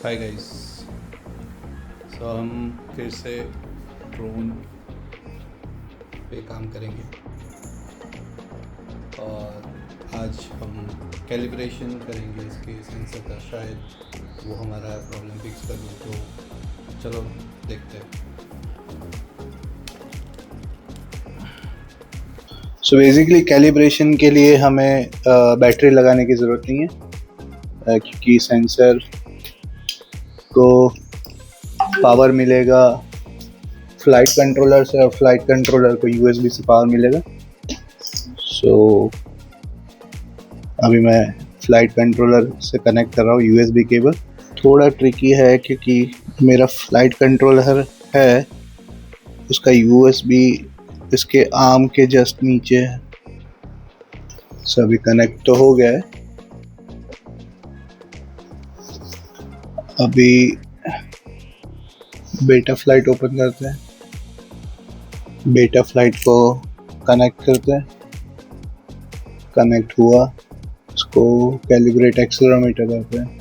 Hi guys. हम फिर से ड्रोन पे काम करेंगे और आज हम कैलिब्रेशन करेंगे इसके सेंसर का। शायद वो हमारा प्रॉब्लम फिक्स कर दे, तो चलो देखते हैं। सो बेसिकली कैलिब्रेशन के लिए हमें बैटरी लगाने की ज़रूरत नहीं है, क्योंकि सेंसर को पावर मिलेगा फ्लाइट कंट्रोलर से और फ्लाइट कंट्रोलर को यूएसबी से पावर मिलेगा। सो अभी मैं फ्लाइट कंट्रोलर से कनेक्ट कर रहा हूँ यूएसबी केबल। थोड़ा ट्रिकी है क्योंकि मेरा फ्लाइट कंट्रोलर है, उसका यूएसबी इसके आर्म के जस्ट नीचे है। सो अभी कनेक्ट तो हो गया है। अभी बेटा फ्लाइट ओपन करते हैं, बेटा फ्लाइट को कनेक्ट करते हैं। कनेक्ट हुआ, उसको कैलिब्रेट एक्सेलेरोमीटर करते हैं।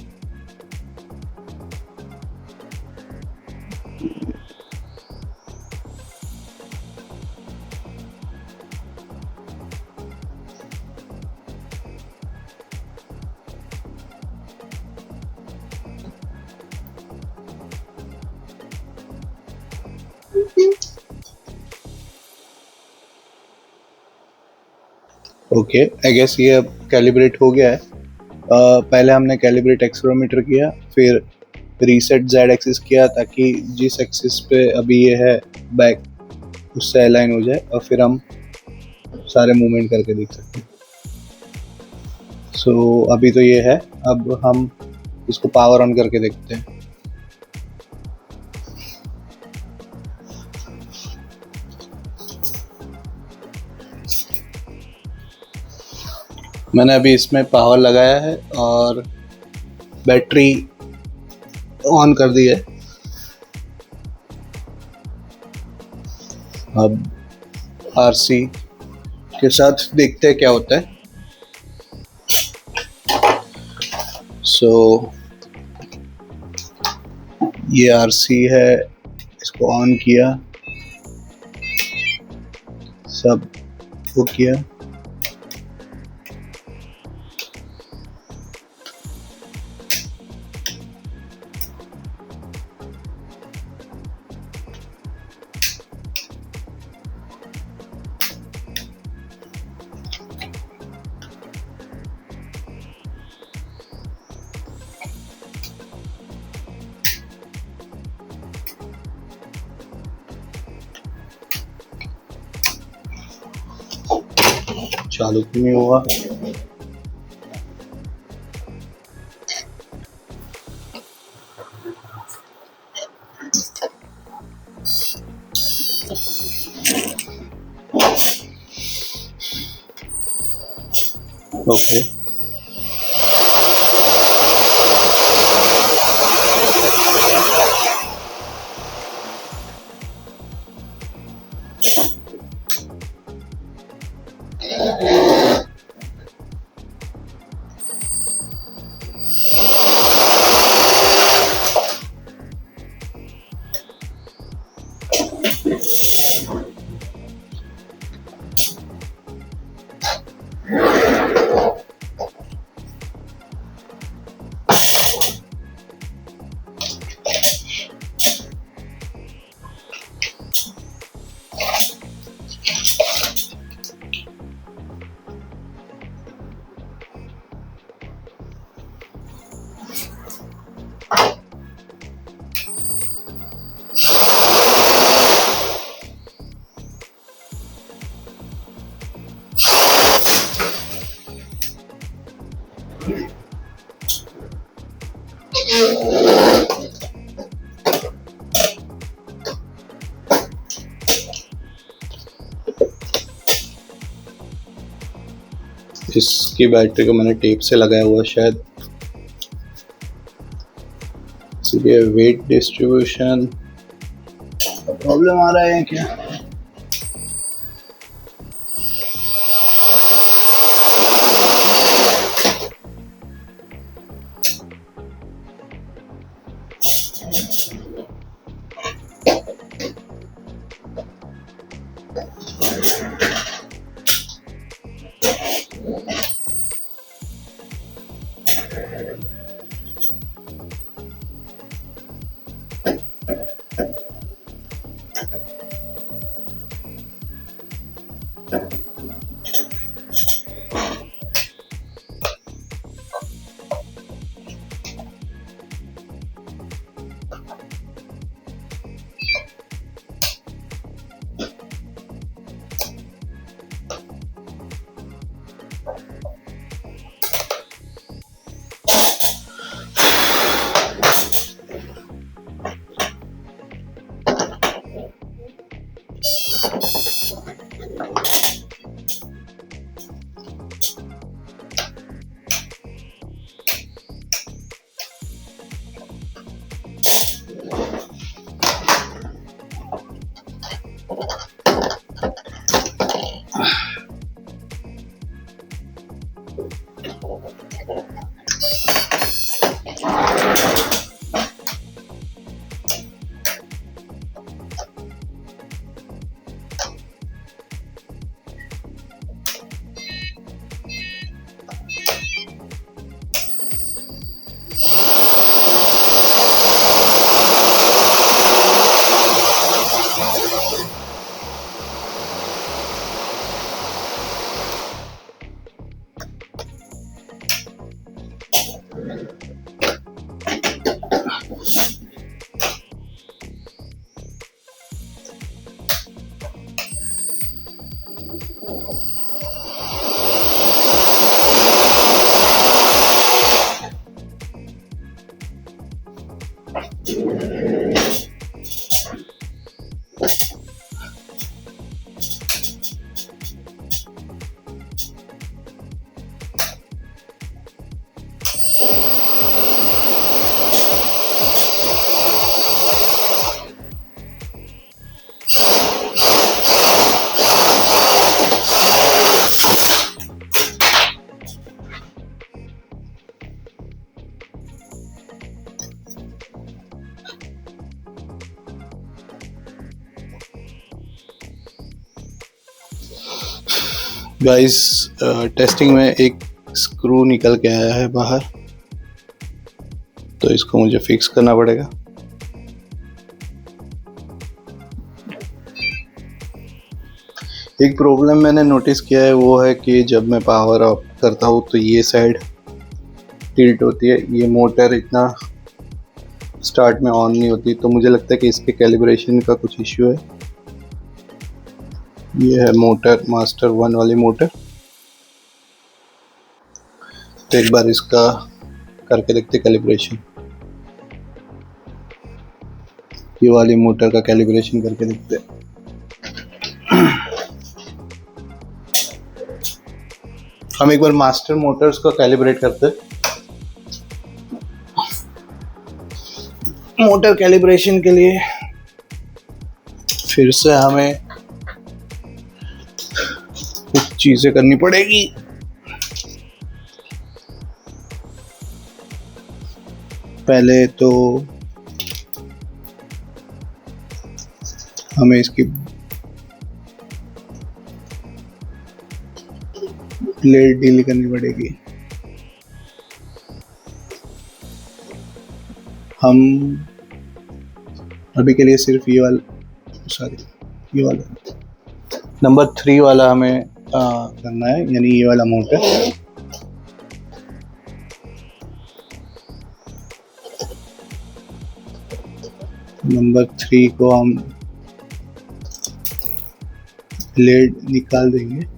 ओके, आई गेस ये अब कैलिब्रेट हो गया है। पहले हमने कैलिब्रेट एक्सेलेरोमीटर किया, फिर रीसेट जेड एक्सिस किया ताकि जिस एक्सिस पे अभी ये है बैक उससे अलाइन हो जाए और फिर हम सारे मूवमेंट करके देख सकते हैं। सो अभी तो ये है, अब हम इसको पावर ऑन करके देखते हैं। मैंने अभी इसमें पावर लगाया है और बैटरी ऑन कर दी है। अब आरसी के साथ देखते हैं क्या होता है। सो ये आरसी है, इसको ऑन किया, सब वो किया। चालू क्यों नहीं हुआ? ओके, इसकी बैटरी को मैंने टेप से लगाया हुआ, शायद इसलिए वेट डिस्ट्रीब्यूशन प्रॉब्लम आ रहा है क्या? गाइस, टेस्टिंग में एक स्क्रू निकल के आया है बाहर, तो इसको मुझे फिक्स करना पड़ेगा। एक प्रॉब्लम मैंने नोटिस किया है, वो है कि जब मैं पावर ऑफ करता हूँ तो ये साइड टिल्ट होती है, ये मोटर इतना स्टार्ट में ऑन नहीं होती, तो मुझे लगता है कि इसके कैलिब्रेशन का कुछ इश्यू है। ये है मोटर, मास्टर 1 वाली मोटर। तो एक बार इसका करके देखते कैलिब्रेशन। ये वाली मोटर का कैलिब्रेशन करके देखते। हम एक बार मास्टर मोटर्स को कैलिब्रेट करते। मोटर कैलिब्रेशन के लिए फिर से हमें कुछ चीजें करनी पड़ेगी। पहले तो हमें इसकी प्लेट डील करनी पड़ेगी। हम अभी के लिए सिर्फ ये वाला नंबर 3 वाला हमें करना है, यानी ये वाला मोटर। नंबर 3 को हम ब्लेड निकाल देंगे।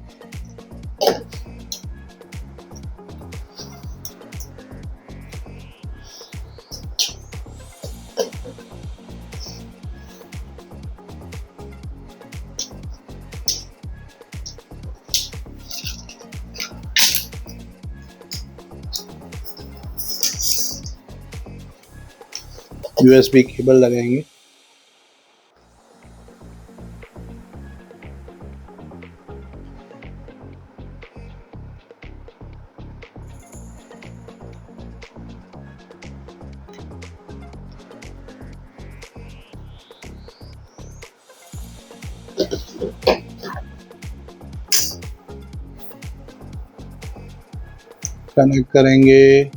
USB केबल लगाएंगे। कनेक्ट करेंगे।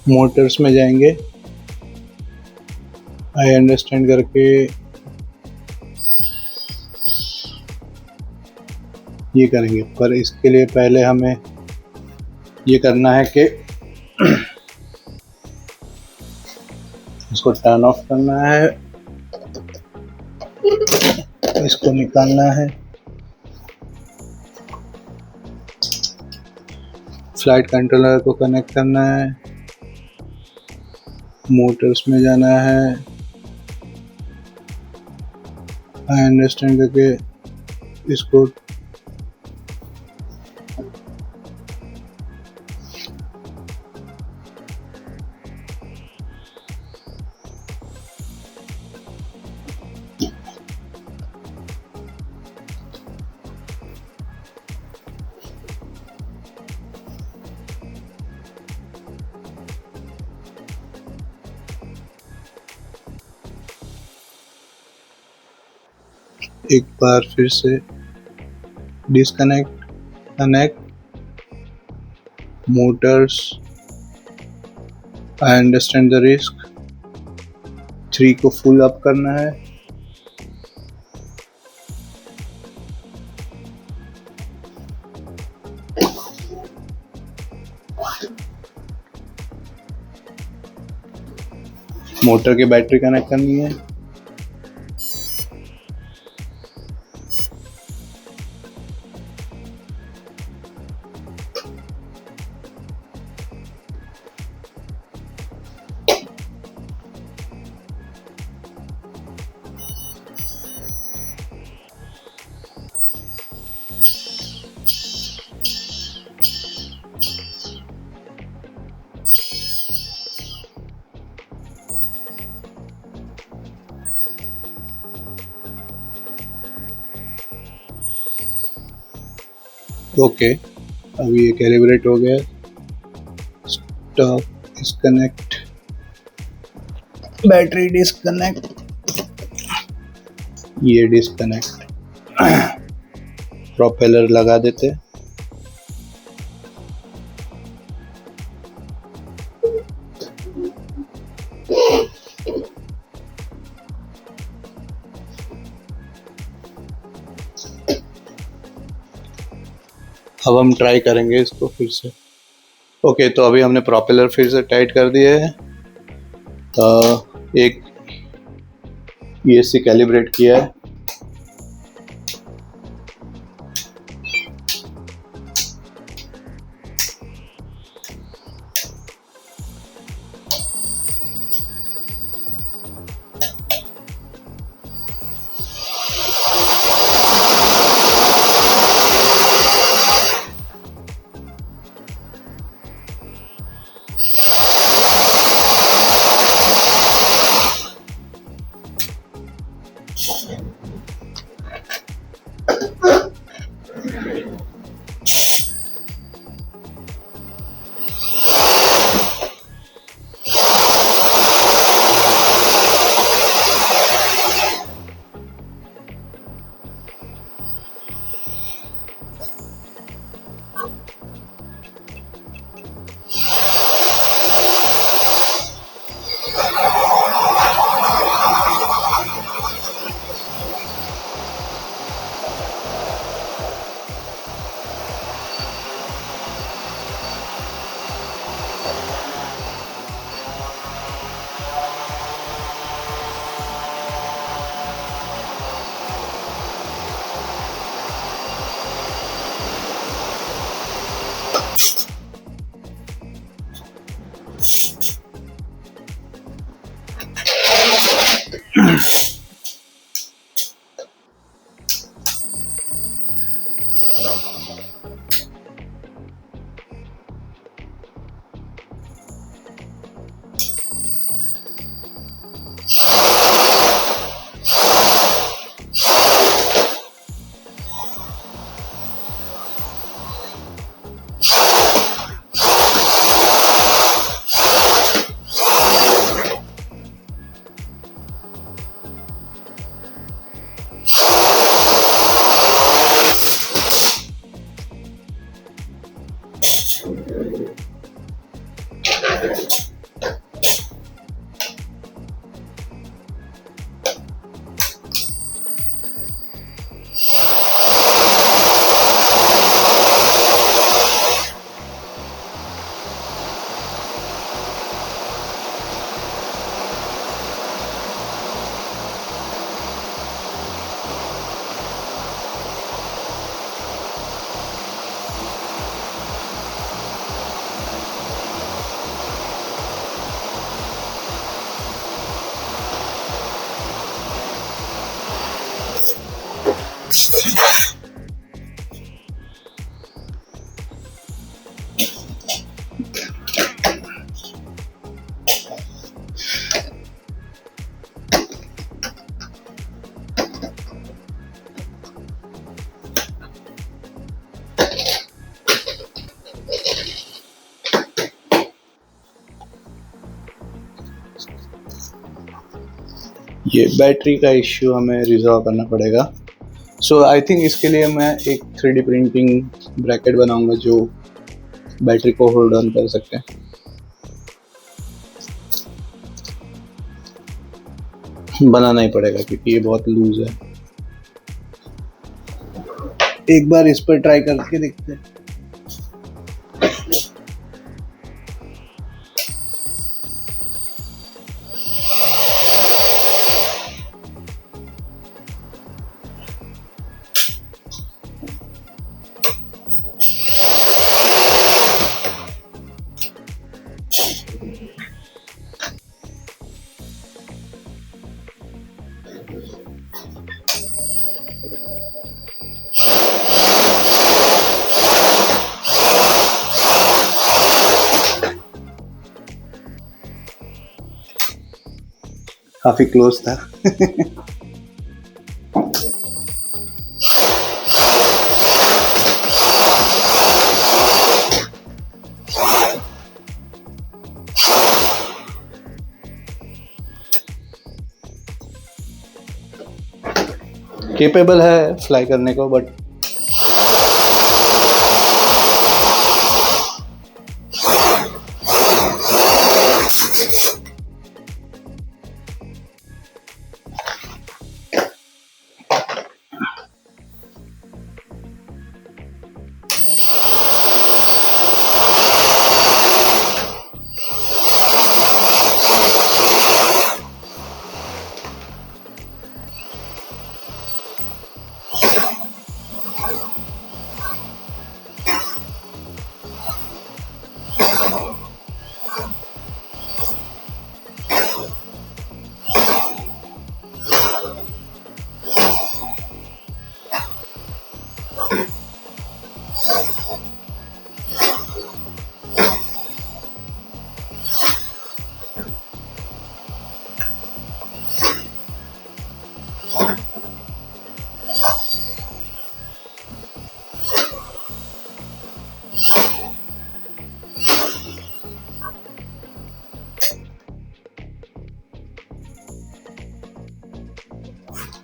मोटर्स में जाएंगे, आई अंडरस्टैंड करके ये करेंगे। पर इसके लिए पहले हमें ये करना है कि इसको टर्न ऑफ करना है, इसको निकालना है, फ्लाइट कंट्रोलर को कनेक्ट करना है, मोटर्स में जाना है, आई अंडरस्टैंड करके इसको एक बार फिर से disconnect, connect, Motors, I understand the risk, 3 को फुल अप करना है, मोटर की बैटरी कनेक्ट करनी है, ओके। अभी ये कैलिब्रेट हो गया, स्टॉप, डिस्कनेक्ट, बैटरी डिस्कनेक्ट, ये डिस्कनेक्ट, प्रोपेलर लगा देते। अब हम ट्राई करेंगे इसको फिर से। ओके, तो अभी हमने प्रोपेलर फिर से टाइट कर दिए है, एक ESC कैलिब्रेट किया है, ये बैटरी का इश्यू हमें रिजॉल्व करना पड़ेगा। सो आई थिंक इसके लिए मैं एक 3D प्रिंटिंग ब्रैकेट बनाऊंगा जो बैटरी को होल्ड ऑन कर सके। बनाना ही पड़ेगा क्योंकि ये बहुत लूज है। एक बार इस पर ट्राई करके देखते हैं। काफी क्लोज था। केपेबल है फ्लाई करने को, बट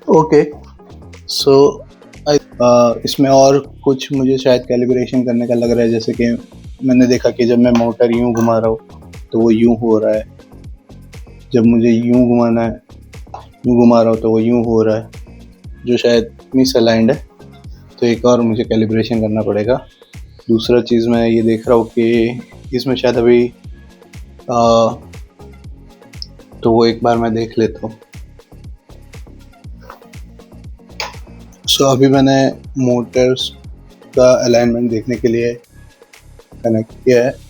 ओके। सो इसमें और कुछ मुझे शायद कैलिब्रेशन करने का लग रहा है, जैसे कि मैंने देखा कि जब मैं मोटर यूं घुमा रहा हूँ तो वो यूं हो रहा है, जब मुझे यूं घुमाना है, यूं घुमा रहा हूँ तो वो यूं हो रहा है, जो शायद मिसअलाइंड है। तो एक और मुझे कैलिब्रेशन करना पड़ेगा। दूसरा चीज़ मैं ये देख रहा हूँ कि इसमें शायद अभी तो वो एक बार मैं देख लेता हूँ। सो अभी मैंने मोटर्स का अलाइनमेंट देखने के लिए कनेक्ट किया है।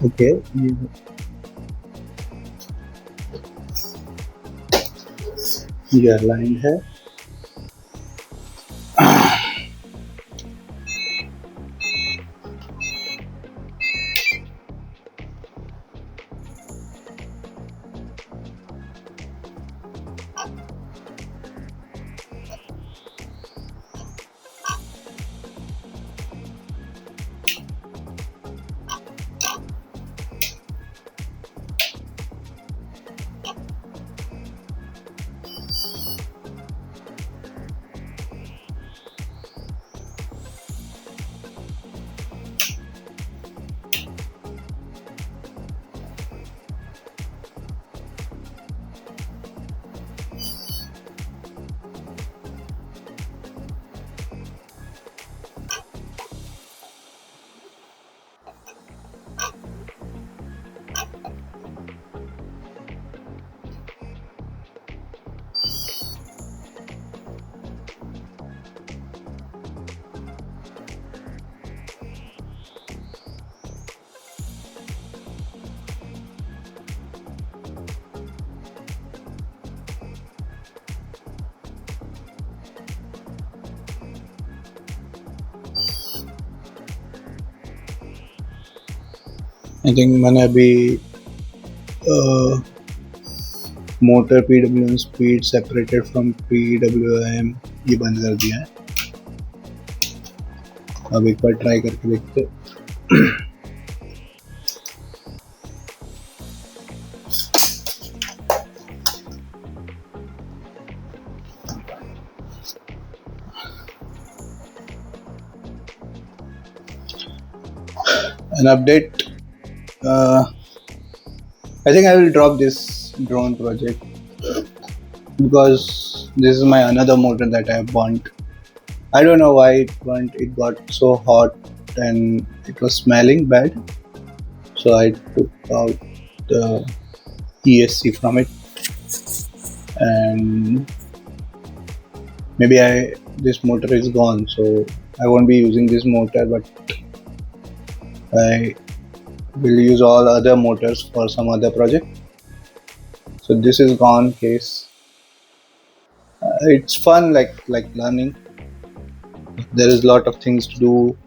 ओके, ये अलाइंड है। आई थिंक मैंने अभी motor PWM speed separated from PWM ये बंद कर दिया है. अब एक बार ट्राई करके देखते हैं. An update. I think I will drop this drone project because this is my another motor that I burnt. I don't know why it burnt. It got so hot and it was smelling bad. So I took out the ESC from it, and maybe this motor is gone. So I won't be using this motor, but I will use all other motors for some other project. So this is gone case. It's fun, like learning. There is a lot of things to do.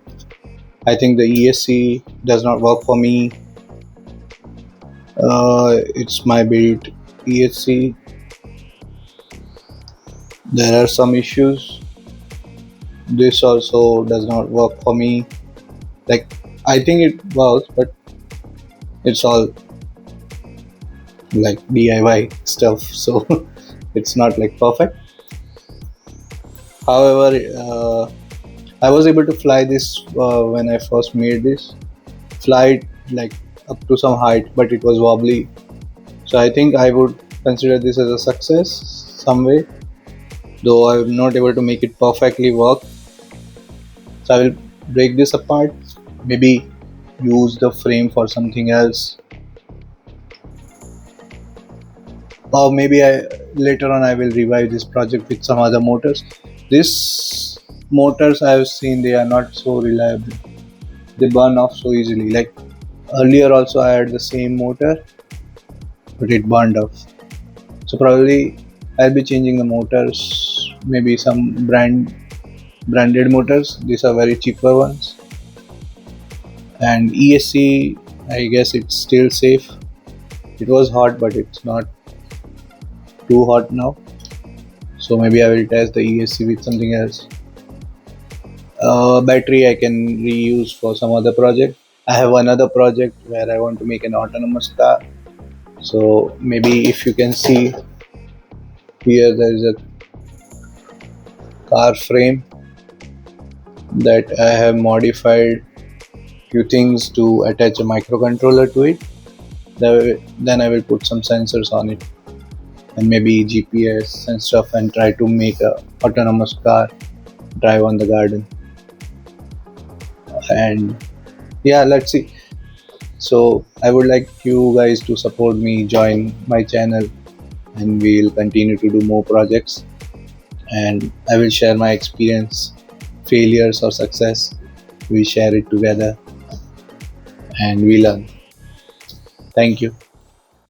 I think the ESC does not work for me. It's my build ESC. There are some issues. This also does not work for me. Like, I think it works, but it's all like DIY stuff, so it's not like perfect. However, I was able to fly this when I first made this. Fly it like up to some height, but it was wobbly. So I think I would consider this as a success some way, though I'm not able to make it perfectly work. So I will break this apart, maybe use the frame for something else, or maybe later on I will revive this project with some other motors. These motors I have seen, they are not so reliable. They burn off so easily. Like earlier also I had the same motor, but it burned off. So probably I'll be changing the motors, maybe some branded motors. These are very cheaper ones. And ESC, I guess it's still safe. It was hot, but it's not too hot now. So maybe I will test the ESC with something else. Battery I can reuse for some other project. I have another project where I want to make an autonomous car. So maybe if you can see here, there is a car frame that I have modified few things to attach a microcontroller to it. Then I will put some sensors on it and maybe GPS and stuff, and try to make a autonomous car drive on the garden. And yeah, let's see. So I would like you guys to support me, join my channel, and we'll continue to do more projects, and I will share my experience, failures or success. We share it together and we learn. Thank you.